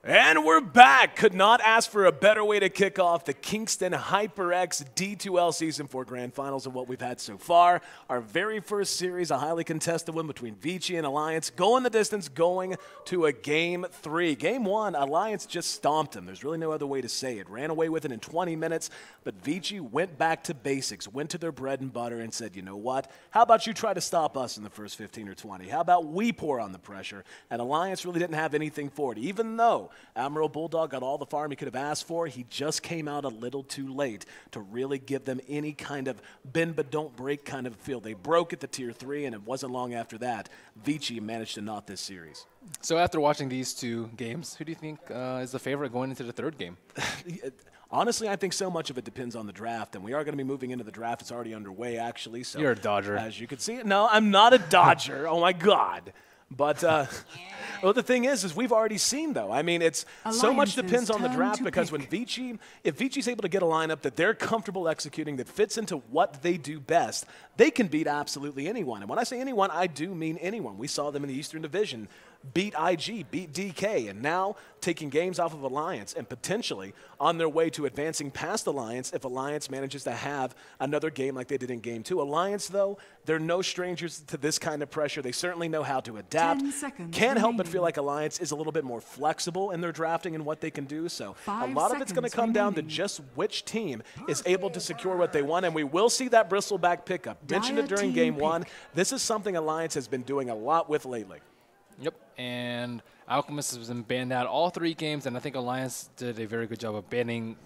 And we're back. Could not ask for a better way to kick off the Kingston HyperX D2L Season 4 Grand Finals of what we've had so far. Our very first series, a highly contested one between Vici and Alliance, going the distance, going to a Game 3. Game 1, Alliance just stomped them. There's really no other way to say it. Ran away with it in 20 minutes, but Vici went back to basics, went to their bread and butter and said, you know what, how about you try to stop us in the first 15 or 20? How about we pour on the pressure? And Alliance really didn't have anything for it, even though Admiral Bulldog got all the farm he could have asked for. He just came out a little too late to really give them any kind of bend but don't break kind of feel. They broke at the Tier 3, and it wasn't long after that Vici managed to knot this series. So after watching these two games, who do you think is the favorite going into the third game? Honestly, I think so much of it depends on the draft, and we are going to be moving into the draft. It's already underway, actually. So you're a Dodger. As you can see. No, I'm not a Dodger. Oh, my God. But well, the thing is we've already seen, though. I mean, it's so much depends on the draft because when if Vici's able to get a lineup that they're comfortable executing that fits into what they do best, they can beat absolutely anyone. And when I say anyone, I do mean anyone. We saw them in the Eastern Division beat IG, beat DK, and now taking games off of Alliance and potentially on their way to advancing past Alliance if Alliance manages to have another game like they did in Game 2. Alliance, though, they're no strangers to this kind of pressure. They certainly know how to adapt. Can't help but feel like Alliance is a little bit more flexible in their drafting and what they can do. So a lot of it's going to come down to just which team is able to secure what they want, and we will see that bristleback pickup. Mentioned it during Game 1. This is something Alliance has been doing a lot with lately. Yep, and Alchemist has been banned out all 3 games, and I think Alliance did a very good job of banning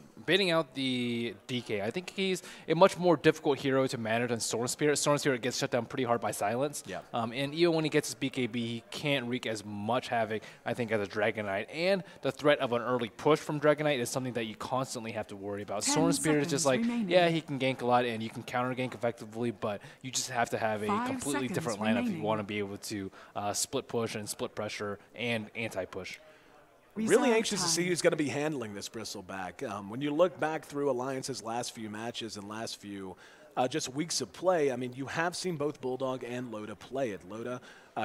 out the DK. I think he's a much more difficult hero to manage than Storm Spirit. Storm Spirit gets shut down pretty hard by silence. Yeah. And even when he gets his BKB, he can't wreak as much havoc, I think, as a Dragon Knight. And the threat of an early push from Dragon Knight is something that you constantly have to worry about. Storm Spirit is just like, yeah, he can gank a lot and you can counter gank effectively, but you just have to have a completely different lineup if you want to be able to split push and split pressure and anti-push. Really anxious to see who's going to be handling this bristleback. When you look back through Alliance's last few matches and last few just weeks of play, I mean, you have seen both Bulldog and Loda play it. Loda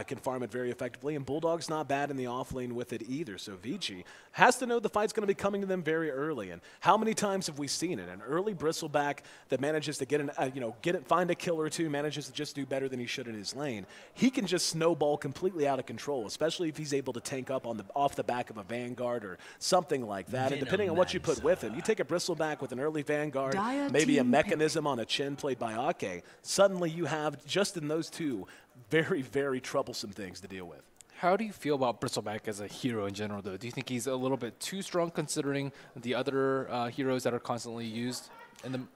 can farm it very effectively, and Bulldog's not bad in the off lane with it either. So Vici has to know the fight's going to be coming to them very early. And how many times have we seen it? An early bristleback that manages to get find a kill or two, manages to just do better than he should in his lane. He can just snowball completely out of control, especially if he's able to tank up off the back of a Vanguard or something like that. And depending on what you put with him, you take a bristleback with an early Vanguard, maybe a mechanism on a Chen played by Ake. Suddenly you have just in those two very, very troublesome things to deal with. How do you feel about Bristleback as a hero in general, though? Do you think he's a little bit too strong considering the other heroes that are constantly used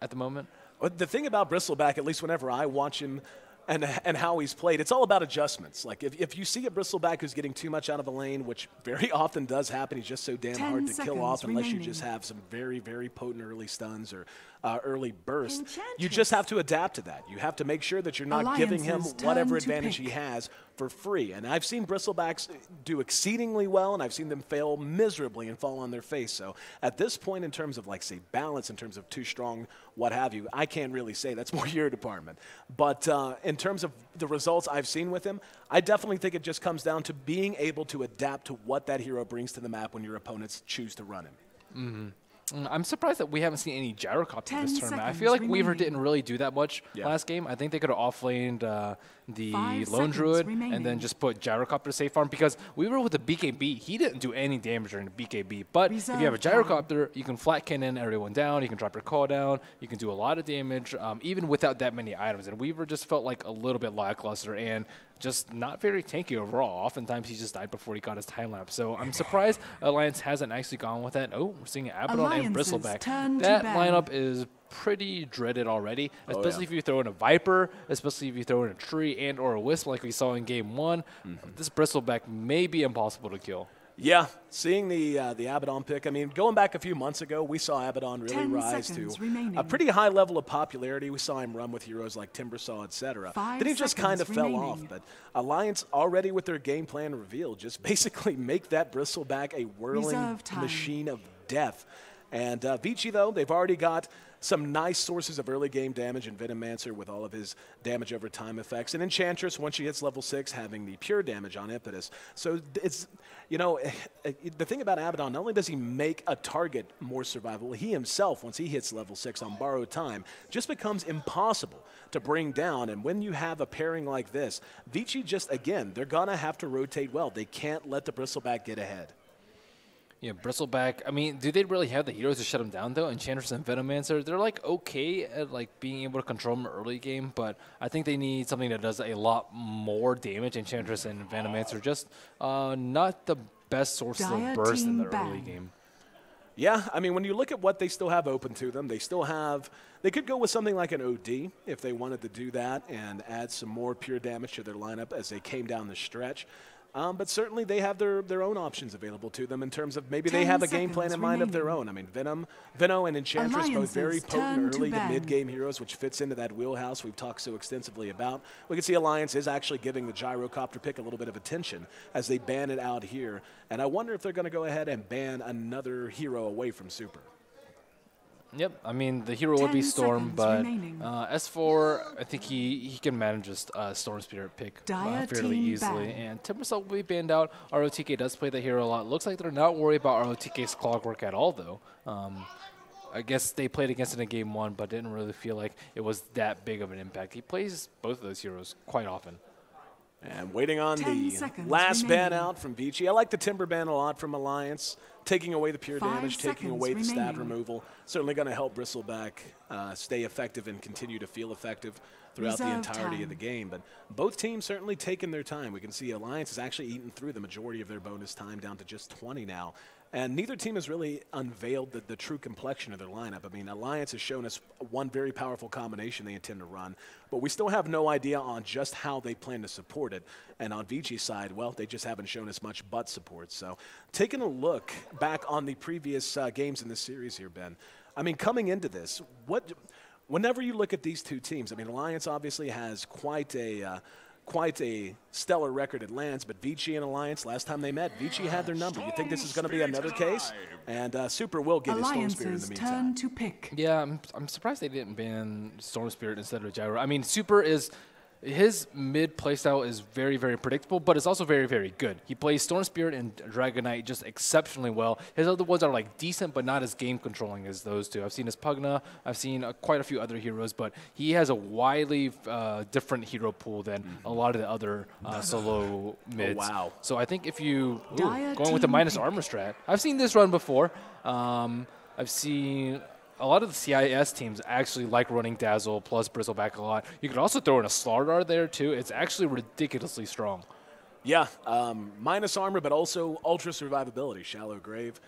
at the moment? Well, the thing about Bristleback, at least whenever I watch him and how he's played, it's all about adjustments. Like if you see a Bristleback who's getting too much out of a lane, which very often does happen, he's just so damn hard to kill off unless you just have some very, very potent early stuns or early bursts. You just have to adapt to that. You have to make sure that you're not giving him whatever advantage he has for free. And I've seen Bristlebacks do exceedingly well, and I've seen them fail miserably and fall on their face. So at this point, in terms of, like, say, balance, in terms of too strong, what have you, I can't really say. That's more your department. But in terms of the results I've seen with him, I definitely think it just comes down to being able to adapt to what that hero brings to the map when your opponents choose to run him. Mm-hmm. I'm surprised that we haven't seen any gyrocopter this tournament. I feel like Weaver didn't really do that much last game. I think they could have offlaned the Lone Druid and then just put gyrocopter safe farm because Weaver with the BKB, he didn't do any damage during the BKB. But if you have a gyrocopter, you can flat cannon everyone down, you can drop your call down, you can do a lot of damage even without that many items. And Weaver just felt like a little bit lackluster and just not very tanky overall. Oftentimes he just died before he got his time lapse. So I'm surprised Alliance hasn't actually gone with that. Oh, we're seeing Abaddon and Bristleback. That lineup is pretty dreaded already, especially if you throw in a Viper, especially if you throw in a Tree and or a Wisp like we saw in Game 1. This Bristleback may be impossible to kill. Yeah, seeing the Abaddon pick, I mean, going back a few months ago, we saw Abaddon really rise to a pretty high level of popularity. We saw him run with heroes like Timbersaw, etc. Then he just kind of fell off. But Alliance already with their game plan revealed, just basically make that Bristleback a whirling machine of death. And Vici, though, they've already got some nice sources of early game damage in Venomancer with all of his damage over time effects. And Enchantress, once she hits level 6, having the pure damage on Impetus. So it's, you know, the thing about Abaddon, not only does he make a target more survivable, he himself, once he hits level 6 on borrowed time, just becomes impossible to bring down. And when you have a pairing like this, Vici just, again, they're going to have to rotate well. They can't let the Bristleback get ahead. Yeah, Bristleback, I mean, do they really have the heroes to shut him down, though? Enchantress and Venomancer, they're, like, okay at, like, being able to control him early game, but I think they need something that does a lot more damage. Enchantress and Venomancer just not the best sources of burst in the early game. Yeah, I mean, when you look at what they still have open to them, they could go with something like an OD if they wanted to do that and add some more pure damage to their lineup as they came down the stretch. But certainly they have their own options available to them in terms of maybe they have a game plan in mind of their own. I mean, Veno and Enchantress, both very potent early to mid-game heroes, which fits into that wheelhouse we've talked so extensively about. We can see Alliance is actually giving the Gyrocopter pick a little bit of attention as they ban it out here. And I wonder if they're going to go ahead and ban another hero away from Super. Yep, I mean, the hero would be Storm, but S4, I think he can manage a Storm Spirit pick fairly easily. And Timbersaw will be banned out. ROTK does play the hero a lot. Looks like they're not worried about ROTK's Clockwork at all, though. I guess they played against it in Game 1, but didn't really feel like it was that big of an impact. He plays both of those heroes quite often. And waiting on the last ban out from Vici. I like the Timber ban a lot from Alliance. Taking away the pure damage, taking away the stat removal. Certainly going to help Bristleback stay effective and continue to feel effective throughout the entirety of the game. But both teams certainly taking their time. We can see Alliance has actually eaten through the majority of their bonus time down to just 20 now. And neither team has really unveiled the true complexion of their lineup. I mean, Alliance has shown us one very powerful combination they intend to run, but we still have no idea on just how they plan to support it. And on Vici's side, well, they just haven't shown us much but support. So taking a look back on the previous games in this series here, Ben, I mean, coming into this, whenever you look at these two teams, I mean, Alliance obviously has quite a stellar record at lands, but Vici and Alliance, last time they met, Vici had their number. You think this is going to be another case? And Super will get his Storm Spirit in the meantime. Turn to pick. Yeah, I'm surprised they didn't ban Storm Spirit instead of Gyro. I mean, Super is... His mid playstyle is very, very predictable, but it's also very, very good. He plays Storm Spirit and Dragon Knight just exceptionally well. His other ones are like decent, but not as game controlling as those two. I've seen his Pugna, I've seen quite a few other heroes, but he has a widely different hero pool than a lot of the other solo mids. Oh, wow. So I think if you going with the minus armor strat, I've seen this run before. I've seen a lot of the CIS teams actually like running Dazzle plus Bristleback a lot. You could also throw in a Slardar there, too. It's actually ridiculously strong. Yeah, minus armor, but also ultra survivability. Shallow Grave,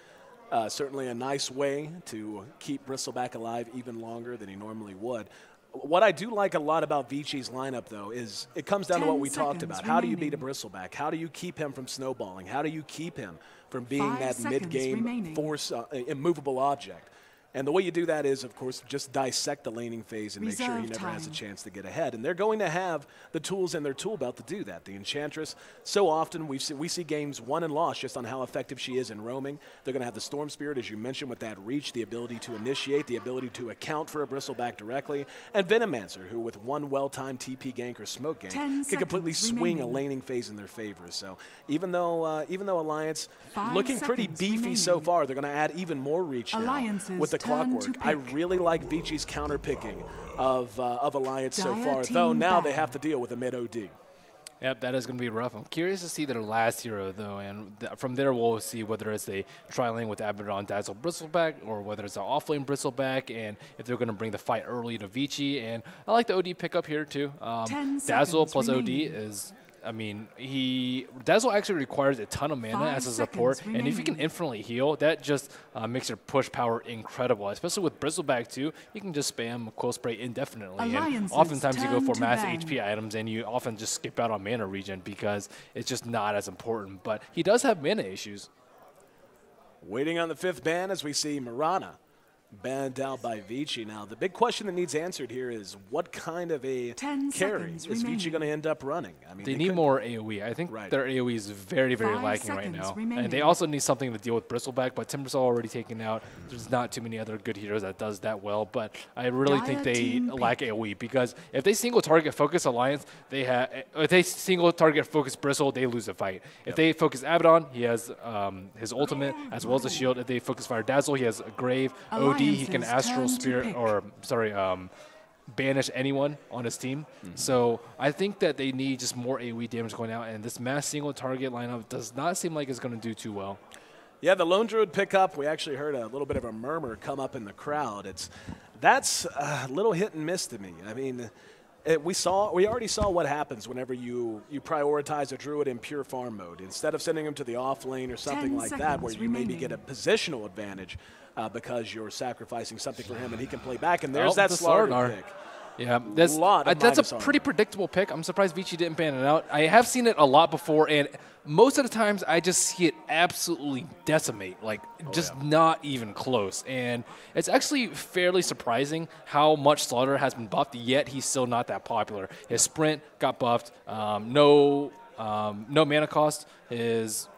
certainly a nice way to keep Bristleback alive even longer than he normally would. What I do like a lot about Vici's lineup, though, is it comes down to what we talked about. How do you beat a Bristleback? How do you keep him from snowballing? How do you keep him from being that mid-game force, immovable object? And the way you do that is, of course, just dissect the laning phase and make sure he never has a chance to get ahead. And they're going to have the tools in their tool belt to do that. The Enchantress, so often we see games won and lost just on how effective she is in roaming. They're going to have the Storm Spirit, as you mentioned, with that reach, the ability to initiate, the ability to account for a Bristleback directly. And Venomancer, who with one well-timed TP gank or smoke gank can completely swing a laning phase in their favor. So even though Alliance looking pretty beefy so far, they're going to add even more reach now with the Clockwork. I really like Vici's counter-picking of Alliance so far, though now they have to deal with a mid-OD. Yep, that is going to be rough. I'm curious to see their last hero, though, and from there we'll see whether it's a tri-lane with Abaddon, Dazzle, Bristleback, or whether it's an off-lane Bristleback, and if they're going to bring the fight early to Vici. And I like the OD pickup here, too. Dazzle plus OD is... I mean, Dazzle actually requires a ton of mana as a support, and if you can infinitely heal, that just makes your push power incredible. Especially with Bristleback too, you can just spam Coil Spray indefinitely, and oftentimes you go for mass HP items, and you often just skip out on mana regen because it's just not as important. But he does have mana issues. Waiting on the 5th ban as we see Mirana banned out by Vici. Now, the big question that needs answered here is what kind of a carry is Vici going to end up running? I mean, they need more AoE. I think their AoE is very, very lacking right now. And they also need something to deal with Bristleback, but Timbersaw already taken out. There's not too many other good heroes that does that well, but I really think they lack AoE because if they single target focus Alliance, if they single target focus Bristle, they lose a fight. If they focus Abaddon, he has his ultimate as well as a shield. If they focus Fire Dazzle, he has a Grave, OD, he can Astral Spirit, or sorry, banish anyone on his team. So I think that they need just more AoE damage going out, and this mass single target lineup does not seem like it's going to do too well. Yeah, the Lone Druid pickup, we actually heard a little bit of a murmur come up in the crowd. That's a little hit and miss to me. I mean, we already saw what happens whenever you prioritize a Druid in pure farm mode. Instead of sending him to the off lane or something like that where you maybe get a positional advantage because you're sacrificing something for him and he can play back, and there's that Slardar pick. Yeah, that's a pretty predictable pick. I'm surprised Vici didn't ban it out. I have seen it a lot before, and most of the times I just see it absolutely decimate, like not even close. And it's actually fairly surprising how much Slaughter has been buffed, yet he's still not that popular. His sprint got buffed, no mana cost. His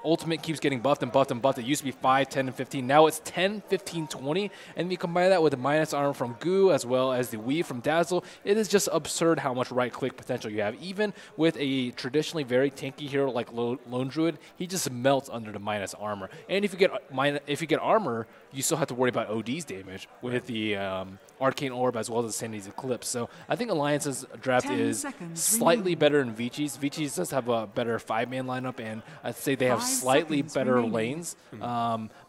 ultimate keeps getting buffed and buffed and buffed. It used to be 5, 10, and 15. Now it's 10, 15, 20. And you combine that with the minus armor from Goo as well as the weave from Dazzle. It is just absurd how much right-click potential you have. Even with a traditionally very tanky hero like Lone Druid, he just melts under the minus armor. And if you get armor, you still have to worry about OD's damage with the Arcane Orb as well as the Sanity's Eclipse. So I think Alliance's draft is slightly better than Vici's. Vici's does have a better 5-man lineup, and I'd say they have slightly better lanes.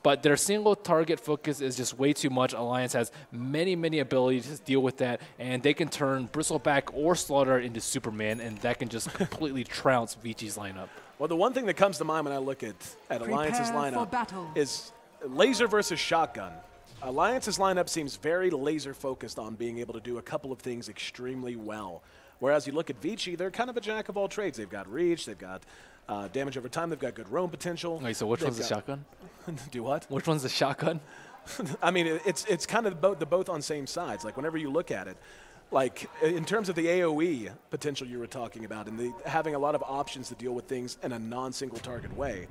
But their single target focus is just way too much. Alliance has many, many abilities to deal with that, and they can turn Bristleback or Slaughter into Superman, and that can just completely trounce Vici's lineup. Well, the one thing that comes to mind when I look at Alliance's lineup is laser versus shotgun. Alliance's lineup seems very laser-focused on being able to do a couple of things extremely well. Whereas you look at Vici, they're kind of a jack of all trades. They've got reach, they've got damage over time, they've got good roam potential. Wait, so which one's the shotgun? Do what? Which one's the shotgun? I mean, it's kind of both on same sides. Like, whenever you look at it, like, in terms of the AoE potential you were talking about and having a lot of options to deal with things in a non-single target way,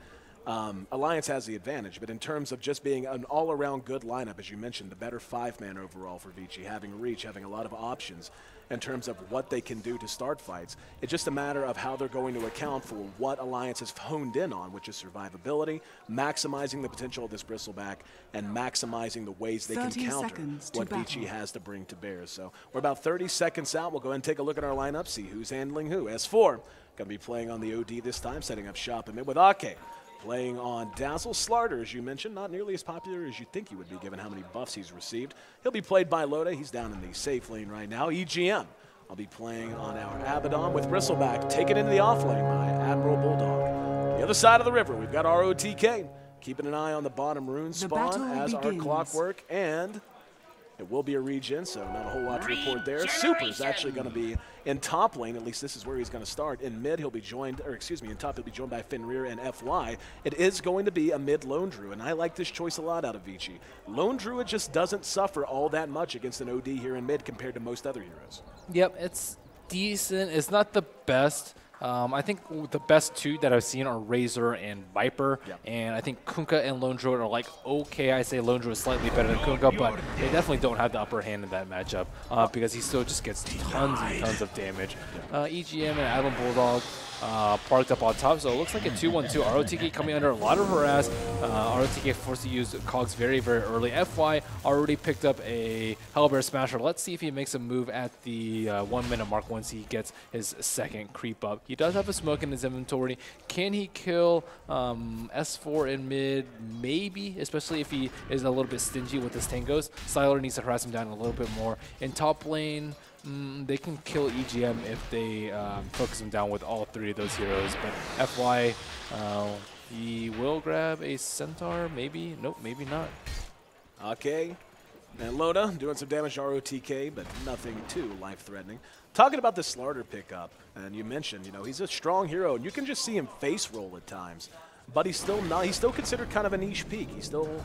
Alliance has the advantage, but in terms of just being an all-around good lineup, as you mentioned, the better 5-man overall for Vici, having reach, having a lot of options in terms of what they can do to start fights. It's just a matter of how they're going to account for what Alliance has honed in on, which is survivability, maximizing the potential of this Bristleback, and maximizing the ways they can counter what Vici has to bring to bear. So we're about 30 seconds out. We'll go ahead and take a look at our lineup, see who's handling who. S4 going to be playing on the OD this time, setting up shop in mid with Ake. Playing on Dazzle. Slardar, as you mentioned, not nearly as popular as you'd think he would be given how many buffs he's received. He'll be played by Loda. He's down in the safe lane right now. EGM. I'll be playing on our Abaddon with Bristleback. Taken into the off lane by Admiral Bulldog. The other side of the river, we've got ROTK. Keeping an eye on the bottom rune spawn as our clockwork, and it will be a regen, so not a whole lot to report there. Super's actually going to be in top lane, at least this is where he's going to start. In mid, he'll be joined, or excuse me, in top, he'll be joined by Fenrir and FY. It is going to be a mid Lone Druid, and I like this choice a lot out of Vici. Lone Druid just doesn't suffer all that much against an OD here in mid compared to most other heroes. Yep, it's decent. It's not the best. I think the best two that I've seen are Razor and Viper, and I think Kunkka and Lone Druid are like, okay, I say Lone Druid is slightly better than Kunkka, but they definitely don't have the upper hand in that matchup because he still just gets tons and tons of damage. EGM and Adam Bulldog parked up on top, so it looks like a 2-1-2. ROTK coming under a lot of harass. ROTK forced to use Cogs very, very early. FY already picked up a Hellbear Smasher. Let's see if he makes a move at the 1 minute mark once he gets his second creep up. He does have a smoke in his inventory. Can he kill S4 in mid? Maybe, especially if he is a little bit stingy with his tangos. Siler needs to harass him down a little bit more. In top lane, they can kill EGM if they focus him down with all 3 of those heroes. But FY, he will grab a Centaur, maybe? Nope, maybe not. Okay. And Loda doing some damage to ROTK, but nothing too life-threatening. Talking about the Slardar pickup, and you mentioned, he's a strong hero, and you can just see him face roll at times. But he's still considered kind of a niche peak. He's still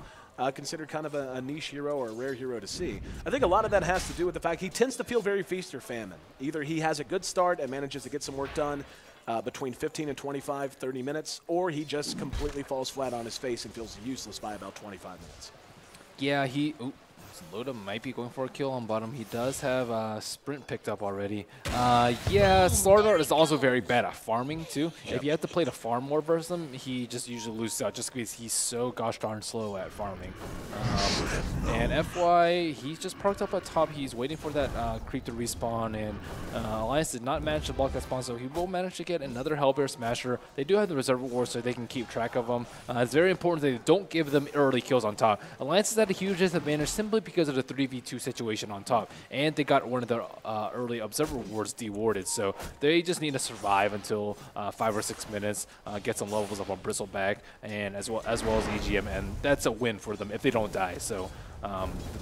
considered kind of a niche hero or a rare hero to see. I think a lot of that has to do with the fact he tends to feel very feast or famine. Either he has a good start and manages to get some work done between 15 and 25, 30 minutes, or he just completely falls flat on his face and feels useless by about 25 minutes. Yeah, Loda might be going for a kill on bottom. He does have sprint picked up already. Yeah, Slardar is also very bad at farming too. Yep. If you have to play the farm more versus him, he just usually loses out just because he's so gosh darn slow at farming. And FY, he's just parked up at top. He's waiting for that creep to respawn, and Alliance did not manage to block that spawn, so he will manage to get another Hellbear Smasher. They do have the Reserve War, so they can keep track of them. It's very important that they don't give them early kills on top. Alliance is at a huge disadvantage simply because of the 3v2 situation on top, and they got one of their early Observer Wards dewarded, so they just need to survive until 5 or 6 minutes, get some levels up on Bristleback, and as well as EGM, and that's a win for them if they don't die. So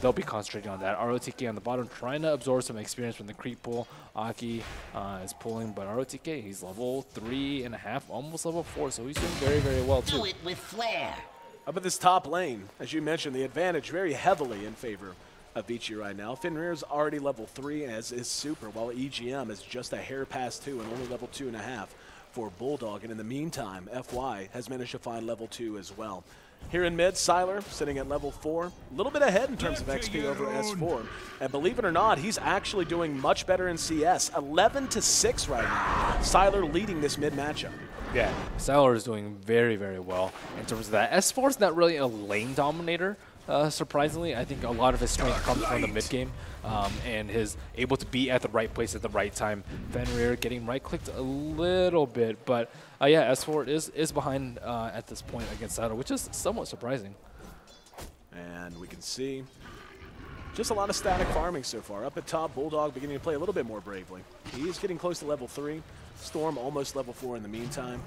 they'll be concentrating on that. ROTK on the bottom trying to absorb some experience from the creep pool. Aki is pulling, but ROTK, he's level 3.5, almost level 4, so he's doing very, very well too. Do it with flair. Up at this top lane, as you mentioned, the advantage very heavily in favor of Vici right now. Fenrir's already level 3, as is Super, while EGM is just a hair past 2 and only level 2.5 for Bulldog. And in the meantime, FY has managed to find level 2 as well. Here in mid, Sylar sitting at level 4, a little bit ahead in terms of XP over S4. And believe it or not, he's actually doing much better in CS. 11-6 right now. Sylar leading this mid matchup. Yeah, Sylar is doing very, very well in terms of that. S4 is not really a lane dominator. Surprisingly, I think a lot of his strength comes from the mid game, and his able to be at the right place at the right time. Fenrir getting right clicked a little bit, but yeah, S4 is behind at this point against Sylar, which is somewhat surprising. And we can see just a lot of static farming so far. Up at top, Bulldog beginning to play a little bit more bravely. He's getting close to level 3. Storm almost level 4 in the meantime.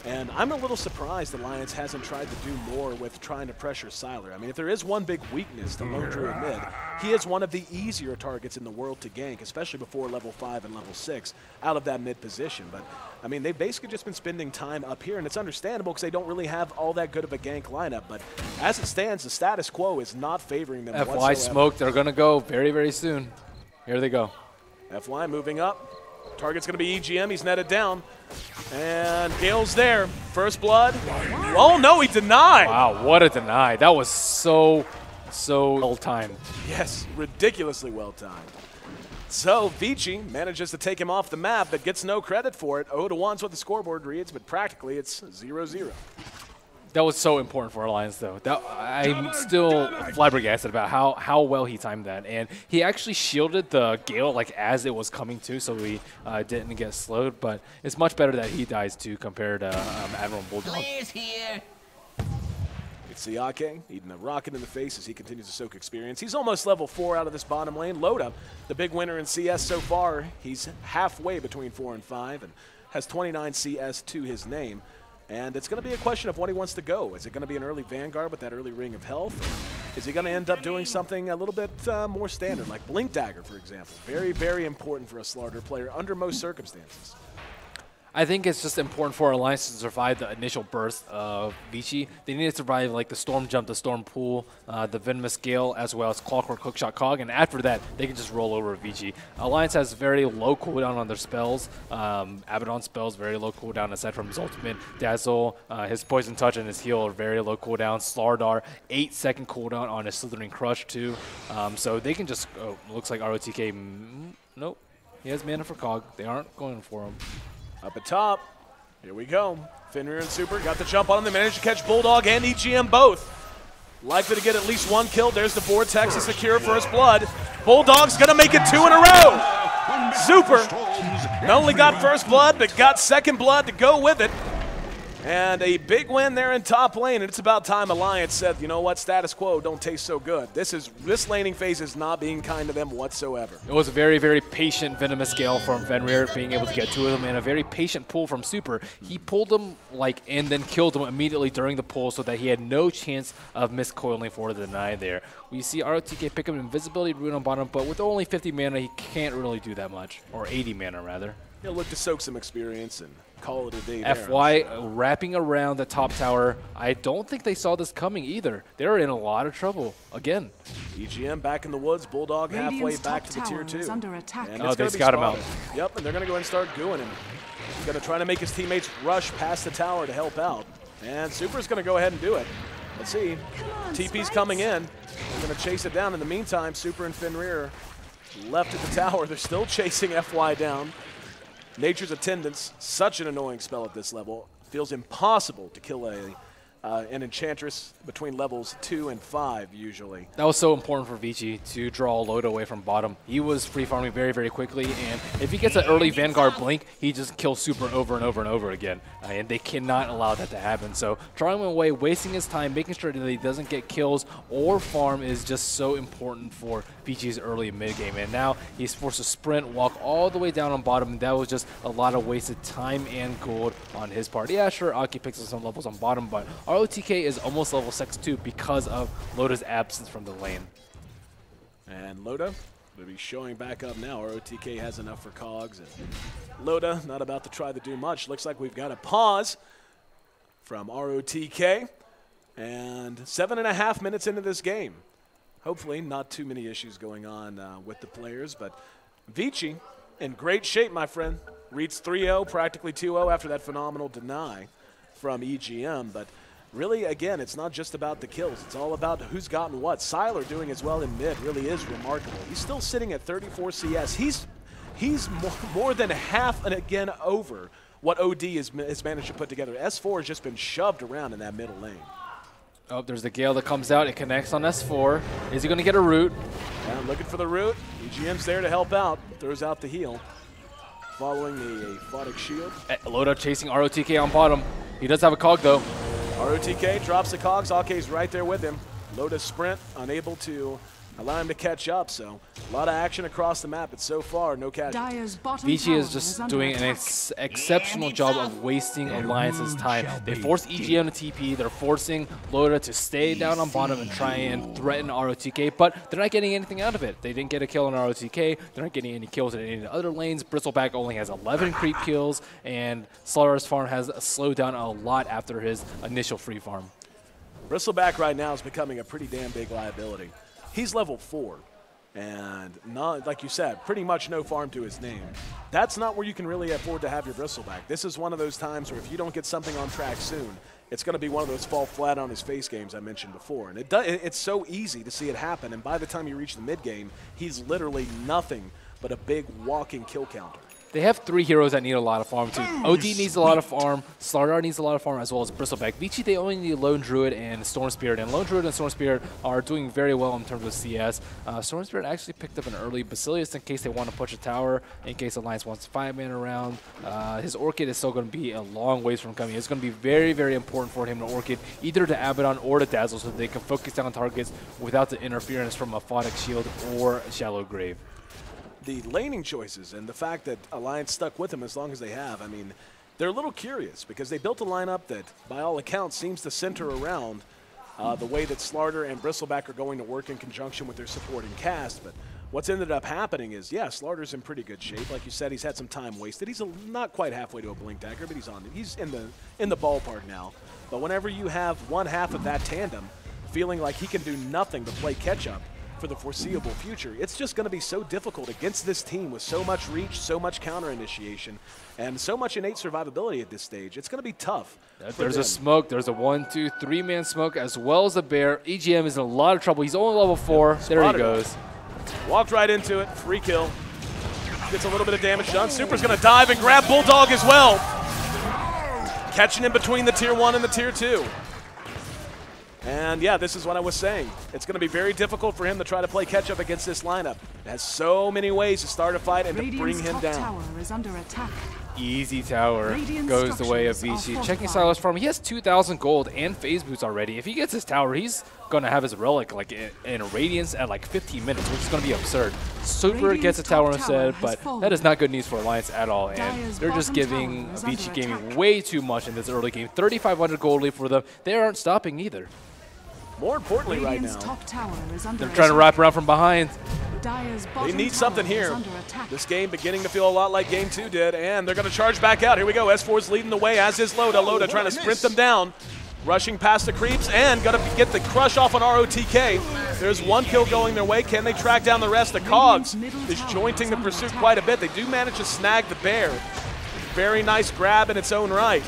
And I'm a little surprised Alliance hasn't tried to do more with trying to pressure Sylar. I mean, if there is one big weakness to Lone Druid mid, he is one of the easier targets in the world to gank, especially before level 5 and level 6, out of that mid position. But, I mean, they've basically just been spending time up here, and it's understandable because they don't really have all that good of a gank lineup. But as it stands, the status quo is not favoring them FY whatsoever. smoke, they're going to go very, very soon. Here they go. FY moving up. Target's going to be EGM. He's netted down. And Gale's there. First blood. Oh, no, he denied. Wow, what a deny. That was so well-timed. Yes, ridiculously well-timed. So Vici manages to take him off the map, but gets no credit for it. 0-1's what the scoreboard reads, but practically it's 0-0. That was so important for Alliance, though. I'm still flabbergasted about how well he timed that. And he actually shielded the Gale like as it was coming to, so we didn't get slowed. But it's much better that he dies too compared to Admiral Bulldog. Players here. It's Siake eating a rocket in the face as he continues to soak experience. He's almost level 4 out of this bottom lane. Loda, the big winner in CS so far, he's halfway between 4 and 5 and has 29 CS to his name. And it's going to be a question of what he wants to go. Is it going to be an early Vanguard with that early Ring of Health? Is he going to end up doing something a little bit more standard, like Blink Dagger, for example? Very, very important for a Slardar player under most circumstances. I think it's just important for Alliance to survive the initial burst of Vici. They need to survive like the Storm Jump, the Storm Pool, the Venomous Gale, as well as Clockwork Hookshot Cog, and after that, they can just roll over Vici. Alliance has very low cooldown on their spells. Abaddon spells, very low cooldown, aside from his ultimate. Dazzle, his Poison Touch, and his heal are very low cooldown. Slardar, 8-second cooldown on his Slithering Crush, too. So they can just, looks like ROTK, nope. He has mana for Cog. They aren't going for him. Up at top, here we go. Fenrir and Super got the jump on him. They managed to catch Bulldog and EGM both. Likely to get at least one kill. There's the Vortex to secure first blood. Bulldog's going to make it 2 in a row. Super not only got first blood, but got second blood to go with it. And a big win there in top lane, and it's about time Alliance said, you know what, status quo don't taste so good. This laning phase is not being kind to them whatsoever. It was a very, very patient Venomous Gale from Fenrir, being able to get 2 of them, and a very patient pull from Super. He pulled them, and then killed them immediately during the pull so that he had no chance of miscoiling for the deny there. We see ROTK pick up an Invisibility Rune on bottom, but with only 50 mana, he can't really do that much, or 80 mana rather. He'll look to soak some experience and call it a day FY there. wrapping around the top tower. I don't think they saw this coming either. They're in a lot of trouble again. EGM back in the woods. Bulldog halfway back to the tier 2. Under attack. And oh, they got him out. Yep, and they're going to go and start gooing him. He's going to try to make his teammates rush past the tower to help out. And Super's going to go ahead and do it. Let's see. TP's coming in. They're going to chase it down. In the meantime, Super and Fenrir left at the tower. They're still chasing FY down. Nature's Attendance, such an annoying spell at this level. Feels impossible to kill an Enchantress between levels 2 and 5 usually. That was so important for Vici to draw Loda away from bottom. He was free farming very, very quickly, and if he gets an early Vanguard blink, he just kills Super over and over and over again. And they cannot allow that to happen. So drawing him away, wasting his time, making sure that he doesn't get kills or farm is just so important for Vici's early and mid game. And now he's forced to sprint, walk all the way down on bottom, and that was just a lot of wasted time and gold on his part. Yeah, sure, Aki picks up some levels on bottom, but ROTK is almost level 6-2 because of Loda's absence from the lane. And Loda will be showing back up now. ROTK has enough for Cogs. And Loda not about to try to do much. Looks like we've got a pause from ROTK. And 7.5 minutes into this game. Hopefully not too many issues going on with the players. But Vici in great shape, my friend. Reads 3-0, practically 2-0 after that phenomenal deny from EGM. But really, again, it's not just about the kills. It's all about who's gotten what. Sylar doing as well in mid really is remarkable. He's still sitting at 34 CS. He's more than half and again over what OD has managed to put together. S4 has just been shoved around in that middle lane. Oh, there's the Gale that comes out. It connects on S4. Is he going to get a root? Yeah, looking for the root. EGM's there to help out. Throws out the heal. Following the Aphotic Shield. Loda chasing ROTK on bottom. He does have a Cog, though. ROTK drops the Cogs. Alke's right there with him. Loda's sprint, unable to allow him to catch up. So a lot of action across the map, but so far, no casualties. Vici is just doing an exceptional job of wasting Alliance's time. They force EGM to TP. They're forcing Loda to stay down on bottom and try and threaten ROTK, but they're not getting anything out of it. They didn't get a kill on ROTK. They're not getting any kills in any of the other lanes. Bristleback only has 11 creep kills, and Slaughter's farm has slowed down a lot after his initial free farm. Bristleback right now is becoming a pretty damn big liability. He's level 4, and not, like you said, pretty much no farm to his name. That's not where you can really afford to have your Bristleback. This is one of those times where if you don't get something on track soon, it's going to be one of those fall flat on his face games I mentioned before. And it's so easy to see it happen, and by the time you reach the mid game, he's literally nothing but a big walking kill counter. They have 3 heroes that need a lot of farm too. OD needs a lot of farm, Slardar needs a lot of farm, as well as Bristleback. Vici, they only need Lone Druid and Storm Spirit, and Lone Druid and Storm Spirit are doing very well in terms of CS. Storm Spirit actually picked up an early Basilius in case they want to push a tower, in case Alliance wants to 5-man around. His Orchid is still going to be a long ways from coming. It's going to be very, very important for him to Orchid, either to Abaddon or to Dazzle, so they can focus down targets without the interference from a Aphotic Shield or Shallow Grave. The laning choices and the fact that Alliance stuck with him as long as they have, I mean, they're a little curious because they built a lineup that, by all accounts, seems to center around the way that Slardar and Bristleback are going to work in conjunction with their supporting cast. But what's ended up happening is, yeah, Slardar's in pretty good shape. Like you said, he's had some time wasted. He's not quite halfway to a Blink Dagger, but he's in the ballpark now. But whenever you have one half of that tandem feeling like he can do nothing but play catch-up for the foreseeable future, it's just going to be so difficult against this team with so much reach, so much counter initiation, and so much innate survivability at this stage. It's going to be tough. There's a smoke. There's a 1-2, 3-man smoke, as well as a bear. EGM is in a lot of trouble. He's only level 4. There he goes. Walked right into it. Free kill. Gets a little bit of damage done. Super's going to dive and grab Bulldog as well. Catching him between the tier 1 and the tier 2. And yeah, this is what I was saying. It's going to be very difficult for him to try to play catch-up against this lineup. It has so many ways to start a fight and to bring him down. Tower is under attack. Easy tower goes the way of Vici. Checking Silas farm, he has 2,000 gold and phase boots already. If he gets his tower, he's going to have his relic like in Radiance at like 15 minutes, which is going to be absurd. Super gets a tower instead, but that is not good news for Alliance at all. And they're just giving Vici Gaming way too much in this early game. 3,500 gold lead for them. They aren't stopping either. More importantly right now, top tower is under they're trying to wrap around from behind. They need something here. This game beginning to feel a lot like Game 2 did, and they're going to charge back out. Here we go. S4's leading the way, as is Loda. Loda trying to sprint them down. Rushing past the creeps and got to get the crush off on ROTK. There's one kill going their way. Can they track down the rest? The Cogs is jointing the pursuit quite a bit. They do manage to snag the bear. Very nice grab in its own right.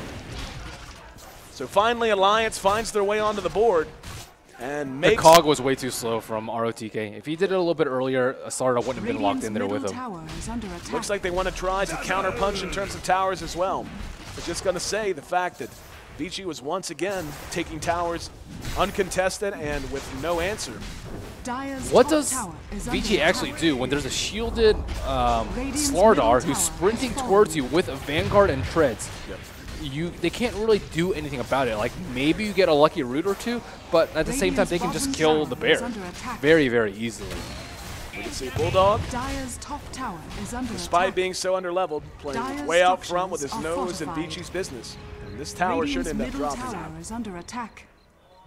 So finally, Alliance finds their way onto the board. And the Cog was way too slow from ROTK. If he did it a little bit earlier, Asarda wouldn't have been locked in there with him. Looks like they want to try to counterpunch in terms of towers as well. But just going to say the fact that Vici was once again taking towers uncontested and with no answer. What does Vici actually do when there's a shielded Slardar who's sprinting towards you with a Vanguard and Treads? Yep. They can't really do anything about it. Like, maybe you get a lucky root or two, but at the same time, they can just kill the bear very, very easily. We can see Bulldog, despite being so underleveled, playing way out front with his nose in Vici's business. And this tower should end up dropping.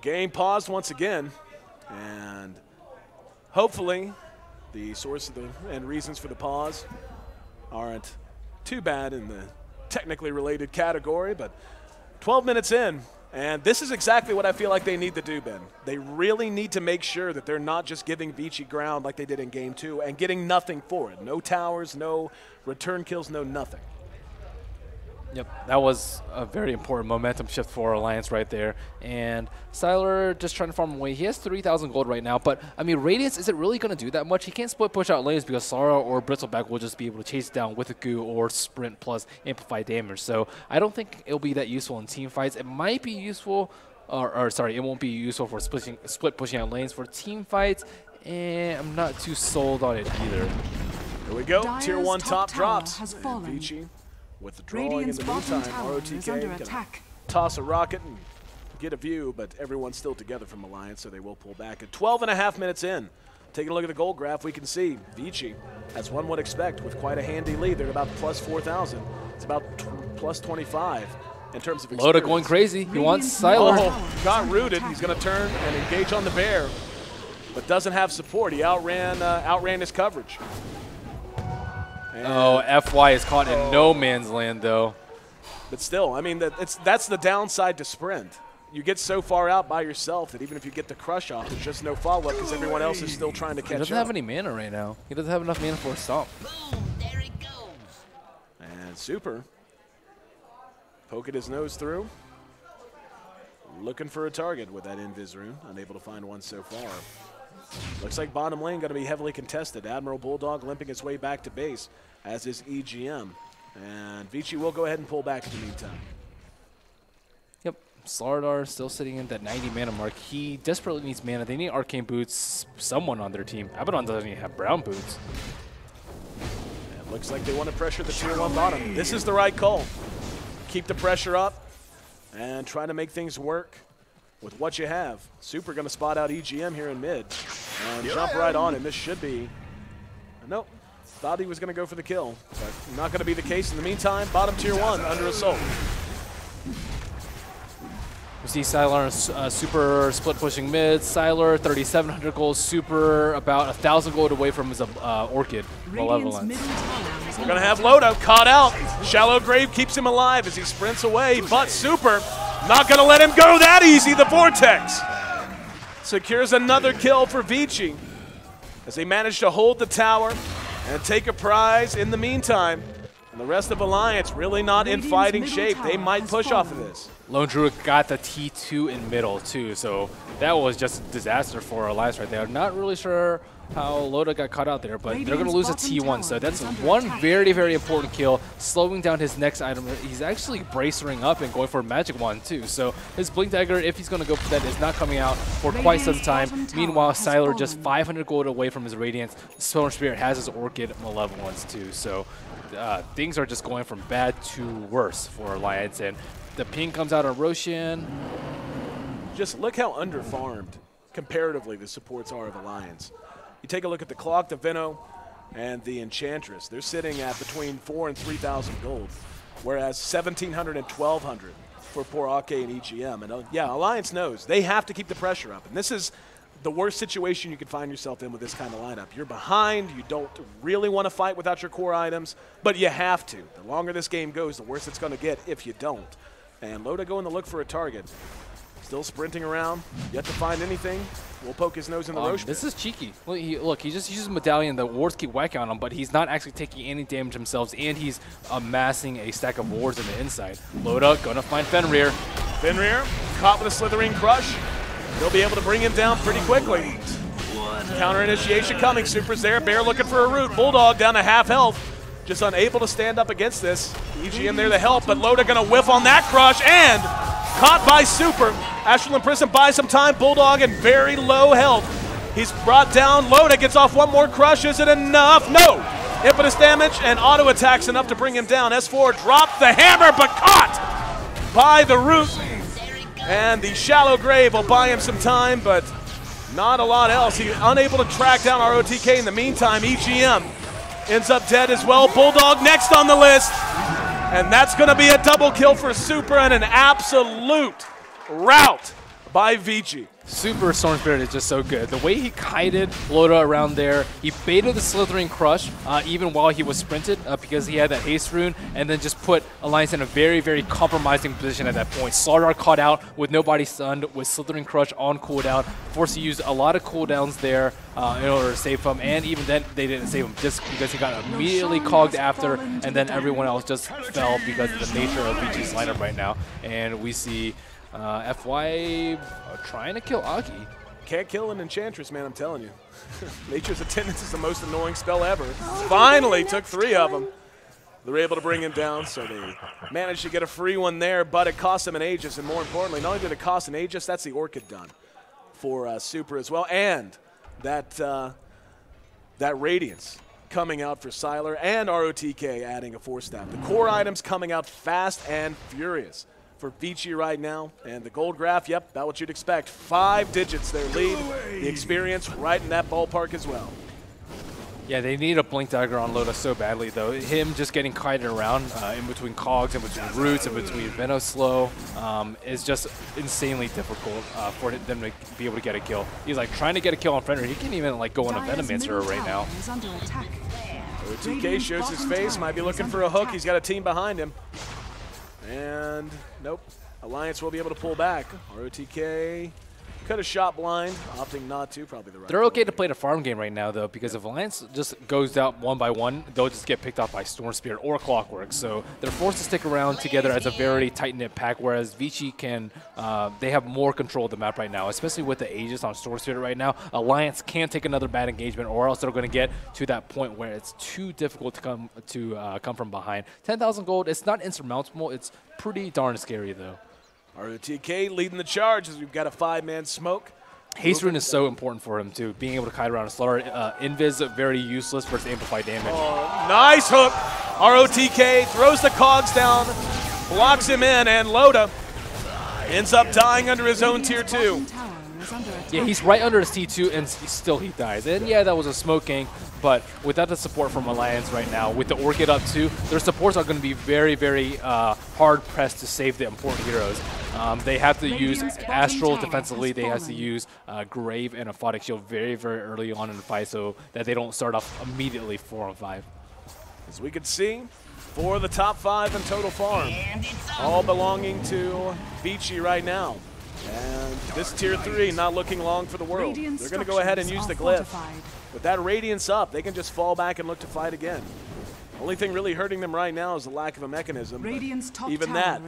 Game paused once again, and hopefully the source of and reasons for the pause aren't too bad in the technically related category, but 12 minutes in, and this is exactly what I feel like they need to do, Ben. They really need to make sure that they're not just giving Vici ground like they did in Game 2 and getting nothing for it. No towers, no return kills, no nothing. Yep, that was a very important momentum shift for Alliance right there. And Sylar just trying to farm away. He has 3,000 gold right now, but I mean, Radiance isn't really going to do that much. He can't split push out lanes because Sara or Bristleback will just be able to chase it down with a goo or sprint plus amplify damage. So I don't think it'll be that useful in team fights. It might be useful, or sorry, it won't be useful for split pushing out lanes. For team fights, I'm not too sold on it either. Here we go, Tier 1 top drops. Vici withdrawing in the meantime. ROTK gonna toss a rocket and get a view, but everyone's still together from Alliance, so they will pull back. At 12.5 minutes in, taking a look at the gold graph, we can see Vici, as one would expect, with quite a handy lead. They're about plus 4,000. It's about plus 25 in terms of experience. Loda going crazy. He wants Sylar. Oh, got rooted. He's going to turn and engage on the bear, but doesn't have support. He outran his coverage. And FY is caught in no man's land, though. But still, I mean, that's the downside to sprint. You get so far out by yourself that even if you get the crush off, there's just no follow-up because everyone else is still trying to catch up. He doesn't have any mana right now. He doesn't have enough mana for a stomp. Boom, there it goes. And Super poking his nose through. Looking for a target with that Invis rune. Unable to find one so far. Looks like bottom lane going to be heavily contested. Admiral Bulldog limping his way back to base, as is EGM. And Vici will go ahead and pull back in the meantime. Yep, Slardar still sitting in that 90 mana mark. He desperately needs mana. They need arcane boots, someone on their team. Abaddon doesn't even have brown boots. It looks like they want to pressure the Tier 1 bottom. This is the right call. Keep the pressure up and try to make things work with what you have. Super going to spot out EGM here in mid and jump right on him. This should be, nope, thought he was going to go for the kill, but not going to be the case. In the meantime, bottom Tier 1 under assault. We see Sylar Super split pushing mid. Sylar 3,700 gold. Super about 1,000 gold away from his Orchid Malevolence. We're going to have Loda caught out. Shallow Grave keeps him alive as he sprints away, but Super not going to let him go that easy. The Vortex secures another kill for Vici as they manage to hold the tower and take a prize in the meantime. And the rest of Alliance really not in fighting shape. They might push off of this. Lone Druid got the T2 in middle too, so that was just a disaster for Alliance right there. Not really sure how Loda got caught out there, but they're going to lose a T1, so that's one very, very important kill, slowing down his next item. He's actually bracering up and going for a Magic Wand too, so his Blink Dagger, if he's going to go for that, is not coming out for quite some time. Meanwhile, Sylar just 500 gold away from his Radiance. Solar Spirit has his Orchid Malevolence too, so things are just going from bad to worse for Alliance, and the ping comes out on Roshan. Just look how underfarmed comparatively the supports are of Alliance. You take a look at the Clock, the Veno, and the Enchantress. They're sitting at between 4,000 and 3,000 gold, whereas 1,700 and 1,200 for poor Ake and EGM. And yeah, Alliance knows they have to keep the pressure up. And this is the worst situation you could find yourself in with this kind of lineup. You're behind. You don't really want to fight without your core items, but you have to. The longer this game goes, the worse it's going to get if you don't. And Loda going to look for a target. Still sprinting around. Yet to find anything. We'll poke his nose in the roach. This is cheeky. Look, he just uses Medallion. The wards keep whacking on him, but he's not actually taking any damage himself, and he's amassing a stack of wards in the inside. Loda going to find Fenrir. Fenrir caught with a Slithering Crush. They'll be able to bring him down pretty quickly. Counter initiation coming. Super's there. Bear looking for a root. Bulldog down to half health. Just unable to stand up against this. EGM there to help, but Loda going to whiff on that crush and caught by Super. Astral Imprison buys some time. Bulldog in very low health. He's brought down. Loda gets off one more crush. Is it enough? No. Impetus damage and auto attacks enough to bring him down. S4 dropped the hammer, but caught by the root. And the shallow grave will buy him some time, but not a lot else. He's unable to track down ROTK in the meantime. EGM ends up dead as well. Bulldog next on the list. And that's going to be a double kill for Super and an absolute rout by Vici. Super Storm Spirit is just so good. The way he kited Loda around there, he baited the Slithering Crush even while he was sprinted because he had that haste rune, and then just put Alliance in a very, very compromising position at that point. Slardar caught out with nobody stunned, with Slithering Crush on cooldown, forced to use a lot of cooldowns there in order to save him, and even then they didn't save him just because he got immediately cogged after, and then everyone else just fell because of the nature of Vici's lineup right now. And we see FY trying to kill Aki. Can't kill an Enchantress, man, I'm telling you. Nature's Attendance is the most annoying spell ever. Finally took 3 of them. They were able to bring him down, so they managed to get a free one there, but it cost them an Aegis, and more importantly, not only did it cost an Aegis, that's the Orchid done for Super as well, and that Radiance coming out for Sylar, and ROTK adding a 4-staff. The core items coming out fast and furious for Vici right now, and the gold graph, yep, about what you'd expect. 5 digits their lead. The experience right in that ballpark as well. Yeah, they need a Blink Dagger on Loda so badly, though. Him just getting kited around in between cogs, in between roots, in between Venoslow is just insanely difficult for them to be able to get a kill. He's like trying to get a kill on Fenrir. He can't even like go on a Venomancer right now. OTK shows his face, might be looking for a hook. He's got a team behind him. And nope, Alliance will be able to pull back. ROTK could have shot blind, opting not to, probably the right. They're okay to play the farm game right now, though, because if Alliance just goes out one by one, they'll just get picked off by Storm Spirit or Clockwork. So they're forced to stick around together as a very tight-knit pack, whereas Vici can, they have more control of the map right now, especially with the Aegis on Storm Spirit right now. Alliance can't take another bad engagement, or else they're going to get to that point where it's too difficult to come from behind. 10,000 gold, it's not insurmountable. It's pretty darn scary, though. ROTK leading the charge as we've got a 5-man smoke. Haste Rune is so important for him, too. Being able to kite around and slaughter. Invis, very useless versus amplified damage. Oh, nice hook. ROTK throws the cogs down, blocks him in, and Loda ends up dying under his own tier 2. Yeah, he's right under his T2, and still he dies. And yeah, that was a smoke gank, but without the support from Alliance right now, with the Orchid up too, their supports are going to be very, very hard-pressed to save the important heroes. They have to use Astral defensively. They have to use Grave and a Aphotic Shield very, very early on in the fight so that they don't start off immediately 4-on-5. As we can see, for the top 5 in total farm, all belonging to Vici right now. And this tier 3 not looking long for the world. They're going to go ahead and use the glyph. With that Radiance up, they can just fall back and look to fight again. Only thing really hurting them right now is the lack of a mechanism. Even that,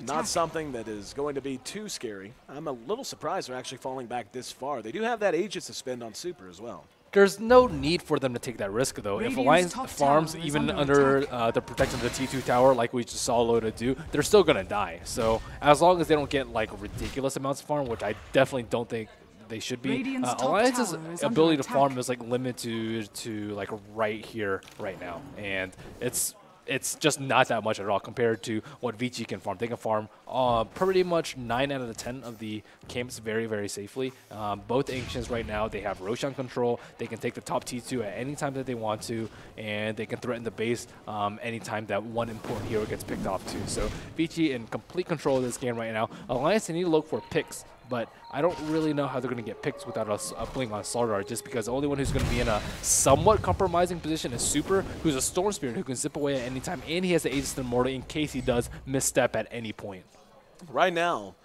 not something that is going to be too scary. I'm a little surprised they're actually falling back this far. They do have that Aegis to spend on Super as well. There's no need for them to take that risk, though. If Alliance farms even under the protection of the T2 tower, like we just saw Loda do, they're still going to die. So as long as they don't get like ridiculous amounts of farm, which I definitely don't think they should be, Alliance's ability to farm is like limited to like right here, right now. And it's just not that much at all compared to what Vici can farm. They can farm pretty much 9 out of the 10 of the camps very, very safely. Both Ancients right now, they have Roshan control. They can take the top T2 at any time that they want to, and they can threaten the base anytime that one important hero gets picked off too. So Vici in complete control of this game right now. Alliance, they need to look for picks but I don't really know how they're going to get picked without a blink on Slardar, just because the only one who's going to be in a somewhat compromising position is Super, who's a Storm Spirit who can zip away at any time, and he has the Aegis Immortal in case he does misstep at any point. Right now,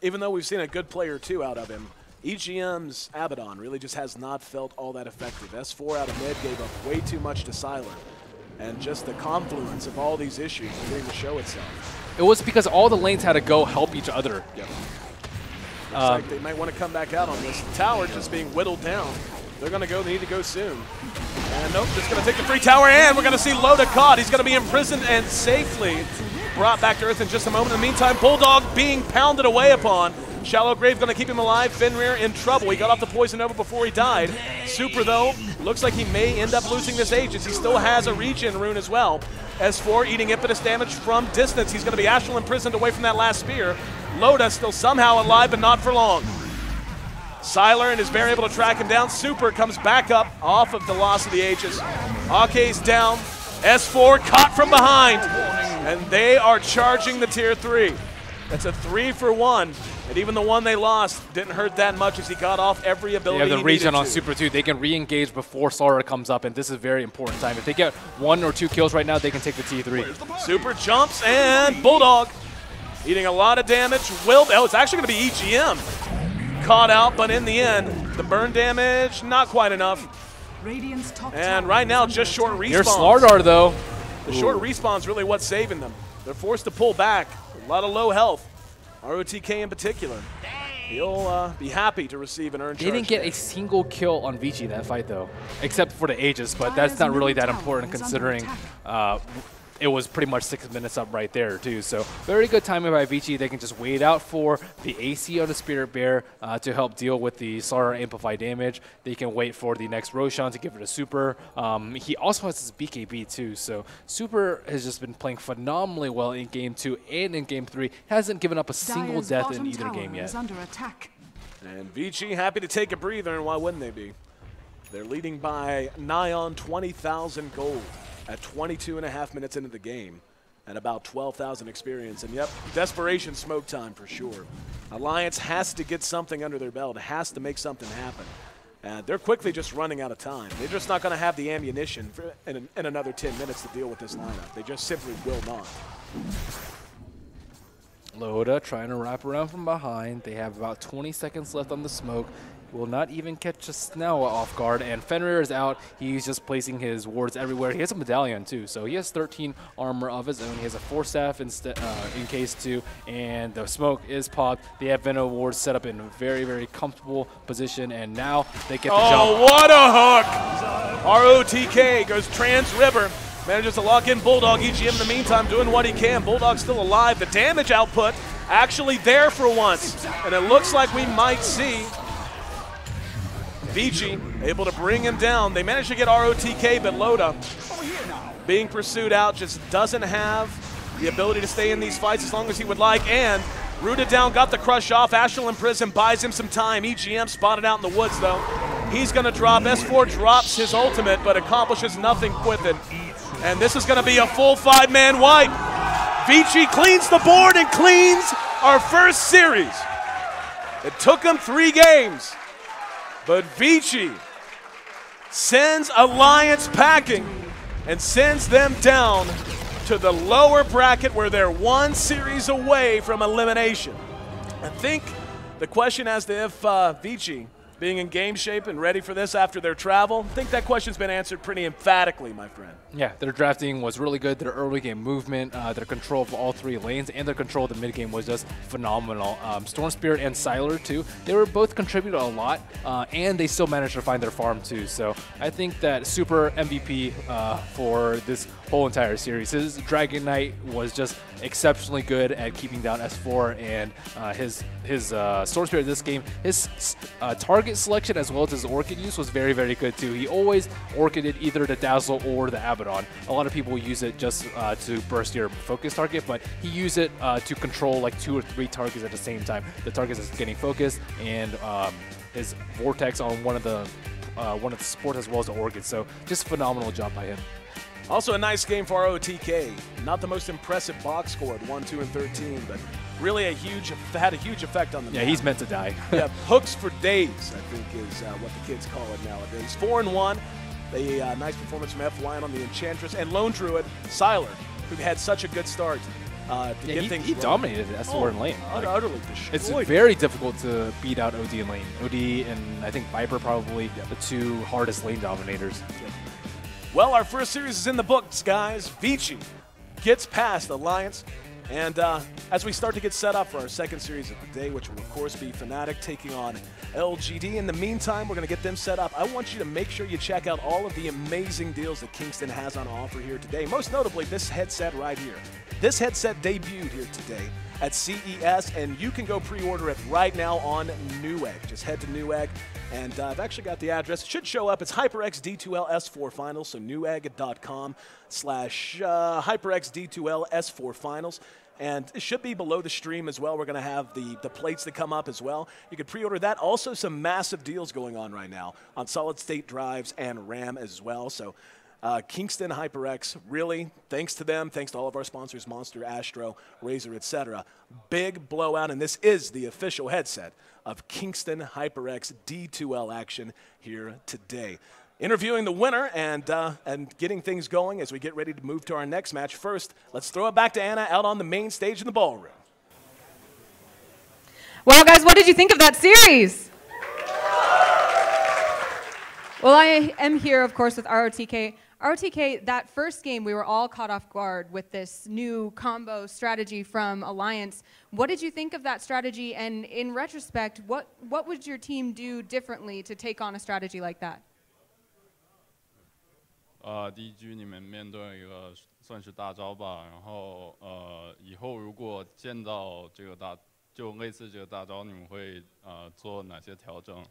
even though we've seen a good player or two out of him, EGM's Abaddon really just has not felt all that effective. S4 out of mid gave up way too much to Silent, and just the confluence of all these issues beginning to show itself. It was because all the lanes had to go help each other. Yep. Looks like they might want to come back out on this. The tower just being whittled down. They're going to go. They need to go soon. And nope, just going to take the free tower, and we're going to see Loda caught. He's going to be imprisoned and safely brought back to earth in just a moment. In the meantime, Bulldog being pounded away upon. Shallow Grave going to keep him alive. Fenrir in trouble. He got off the Poison Nova before he died. Super, though, looks like he may end up losing this Aegis. He still has a regen rune as well. S4 eating impetus damage from distance. He's going to be astral imprisoned away from that last spear. Loda still somehow alive, but not for long. Sylar is very able to track him down. Super comes back up off of the loss of the Aegis. Ake's down. S4 caught from behind. And they are charging the tier 3. That's a 3-for-1. And even the one they lost didn't hurt that much as he got off every ability. They have the regen on Super too. They can re-engage before Slardar comes up, and this is a very important time. If they get 1 or 2 kills right now, they can take the T3. Super jumps, and Bulldog eating a lot of damage. Oh, it's actually going to be EGM caught out, but in the end, the burn damage, not quite enough. And right now, just short respawns. Here's Slardar, though. The short respawn's really what's saving them. They're forced to pull back. A lot of low health. ROTK in particular. He'll be happy to receive an earned charge. They didn't get a single kill on Vici that fight, though, except for the Aegis, but that's not really that important considering it was pretty much 6 minutes up right there, too. So very good timing by Vici. They can just wait out for the AC on the Spirit Bear to help deal with the Slardar amplify damage. They can wait for the next Roshan to give it a Super. He also has his BKB, too. So Super has just been playing phenomenally well in Game 2 and in Game 3. Hasn't given up a single death in either game yet. And Vici happy to take a breather, and why wouldn't they be? They're leading by nigh on 20,000 gold at 22.5 minutes into the game and about 12,000 experience. And yep, desperation smoke time for sure. Alliance has to get something under their belt, has to make something happen. And they're quickly just running out of time. They're just not going to have the ammunition in another 10 minutes to deal with this lineup. They just simply will not. Loda trying to wrap around from behind. They have about 20 seconds left on the smoke. Will not even catch a Snell off guard, and Fenrir is out. He's just placing his wards everywhere. He has a medallion too, so he has 13 armor of his own. He has a 4-staff in case too, and the smoke is popped. They have Venom wards set up in a very, very comfortable position, and now they get the jump. Oh, what a hook! ROTK goes trans river. Manages to lock in Bulldog. EGM in the meantime doing what he can. Bulldog's still alive. The damage output actually there for once, and it looks like we might see Vici able to bring him down. They managed to get ROTK, but Loda being pursued out just doesn't have the ability to stay in these fights as long as he would like. And rooted down, got the crush off. Astral in prison buys him some time. EGM spotted out in the woods though. He's going to drop. S4 drops his ultimate, but accomplishes nothing with it. And this is going to be a full 5-man wipe. Vici cleans the board and cleans our first series. It took him 3 games. But Vici sends Alliance packing and sends them down to the lower bracket where they're 1 series away from elimination. I think the question as to if Vici being in game shape and ready for this after their travel, I think that question's been answered pretty emphatically, my friend. Yeah, their drafting was really good. Their early game movement, their control of all 3 lanes, and their control of the mid game was just phenomenal. Storm Spirit and Sylar too, they were both contributed a lot, and they still managed to find their farm too. So I think that Super MVP for this whole entire series. His Dragon Knight was just exceptionally good at keeping down S4, and his Storm Spirit this game, his target selection as well as his Orchid use was very, very good too. He always Orchided either the Dazzle or the Abaddon. A lot of people use it just to burst your focus target, but he used it to control like 2 or 3 targets at the same time. The target is getting focused, and his Vortex on one of the supports as well as the Orchid. So just phenomenal job by him. Also a nice game for ROTK. Not the most impressive box score at 1, 2, and 13, but really had a huge effect on the Yeah, he's meant to die. Yeah, hooks for days, I think, is what the kids call it nowadays. 4-1. A nice performance from F-Lion on the Enchantress. And Lone Druid, Sylar, who had such a good start. He dominated the S4 in lane. Utterly destroyed. It's very difficult to beat out OD in lane. OD and I think Viper probably the two hardest lane dominators. Well, our first series is in the books, guys. Vici gets past Alliance. And as we start to get set up for our second series of the day, which will, of course, be Fnatic taking on LGD. In the meantime, we're going to get them set up. I want you to make sure you check out all of the amazing deals that Kingston has on offer here today. Most notably, this headset right here. This headset debuted here today at CES, and you can go pre-order it right now on Newegg. Just head to Newegg, and I've actually got the address. It should show up. It's HyperX D2L S4 Finals, so newegg.com/HyperX D2L S4 Finals. And it should be below the stream as well. We're going to have the plates that come up as well. You can pre-order that. Also, some massive deals going on right now on solid-state drives and RAM as well. So Kingston, HyperX, really, thanks to them, thanks to all of our sponsors, Monster, Astro, Razer, etc. Big blowout, and this is the official headset of Kingston HyperX D2L action here today. Interviewing the winner and getting things going as we get ready to move to our next match. First, let's throw it back to Anna out on the main stage in the ballroom. Well, guys, what did you think of that series? Well, I am here, of course, with ROTK. ROTK, that first game, we were all caught off guard with this new combo strategy from Alliance. What did you think of that strategy? And in retrospect, what would your team do differently to take on a strategy like that? 第一局你们面对一个算是大招吧，然后以后如果见到这个就类似这个大招，你们会做哪些调整？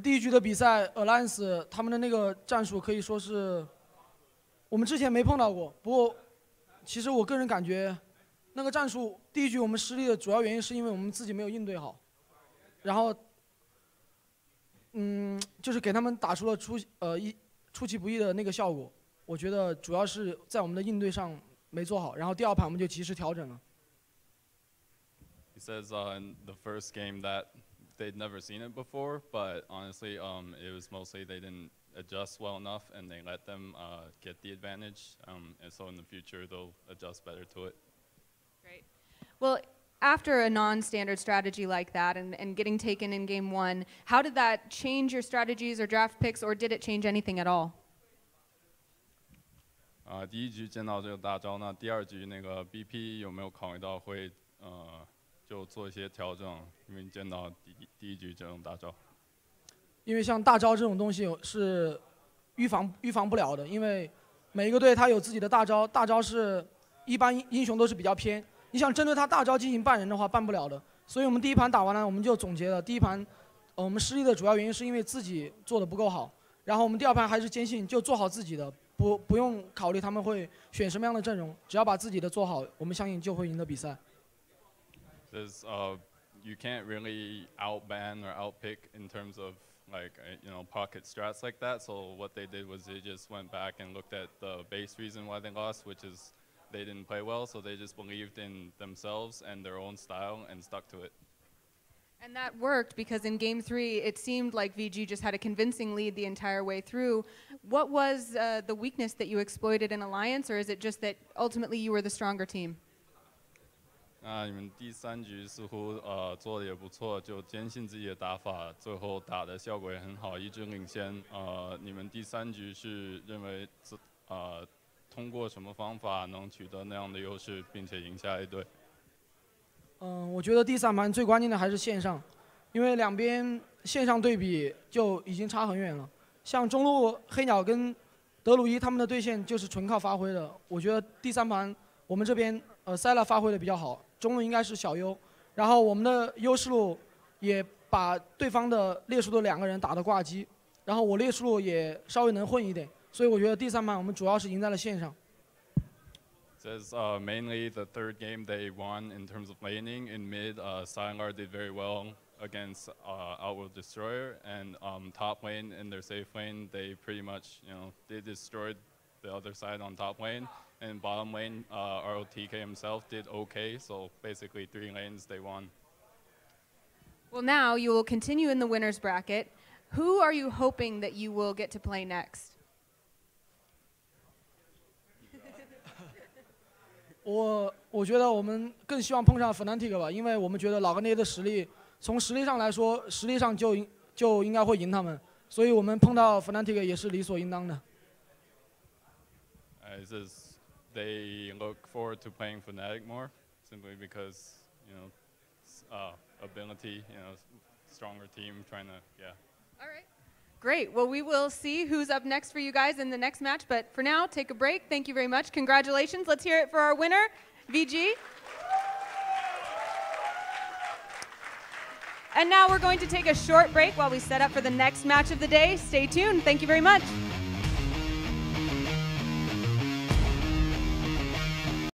第一局的比赛 ，Alliance 他们的那个战术可以说是我们之前没碰到过。不过，其实我个人感觉，那个战术第一局我们失利的主要原因是因为我们自己没有应对好，然后。就是给他们打出了出其不意的那个效果。我觉得主要是在我们的应对上没做好，然后第二盘我们就及时调整了。He says in the first game that they'd never seen it before, but honestly, it was mostly they didn't adjust well enough and they let them get the advantage. And so in the future, they'll adjust better to it. Great. Well. After a non-standard strategy like that and getting taken in game one, how did that change your strategies or draft picks, or did it change anything at all? 第一局见到这个大招，那第二局那个 BP 有没有考虑到会就做一些调整？因为你见到第一局这种大招。因为像大招这种东西是预防不了的，因为每一个队他有自己的大招，大招是一般英雄都是比较偏。 你想针对他大招进行办人的话，办不了的。所以我们第一盘打完了，我们就总结了第一盘，我们失利的主要原因是因为自己做的不够好。然后我们第二盘还是坚信就做好自己的，不用考虑他们会选什么样的阵容，只要把自己的做好，我们相信就会赢得比赛。You can't really outban or outpick in terms of like pocket strats like that. So what they did was they just went back and looked at the base reason why they lost, which is they didn't play well, so they just believed in themselves and their own style and stuck to it. And that worked because in game 3, it seemed like VG just had a convincing lead the entire way through. What was the weakness that you exploited in Alliance, or is it just that ultimately you were the stronger team? 那你们第三局似乎做的也不错，就坚信自己的打法，最后打的效果也很好，一直领先。你们第三局是认为通过什么方法能取得那样的优势，并且赢下一队？我觉得第三盘最关键的还是线上，因为两边线上对比就已经差很远了。像中路黑鸟跟德鲁伊他们的对线就是纯靠发挥的。我觉得第三盘我们这边塞拉发挥的比较好，中路应该是小优，然后我们的优势路也把对方的列出的2个人打得挂机，然后我列出路也稍微能混一点。 所以我觉得第三盘我们主要是赢在了线上。Says mainly the third game they won in terms of laning. In mid, Sylar did very well against Outworld Destroyer, and top lane in their safe lane they pretty much they destroyed the other side on top lane. And bottom lane, ROTK himself did okay. So basically 3 lanes, they won. Well, now you will continue in the winner's bracket. Who are you hoping that you will get to play next? 我觉得我们更希望碰上 Fnatic 吧，因为我们觉得老干爹的实力，从实力上来说，实力上就应该会赢他们，所以我们碰到 Fnatic 也是理所应当的。They look forward to playing Fnatic more, simply because ability, stronger team, trying to, yeah. All right. Great. Well, we will see who's up next for you guys in the next match. But for now, take a break. Thank you very much. Congratulations. Let's hear it for our winner, Vici. And now we're going to take a short break while we set up for the next match of the day. Stay tuned. Thank you very much.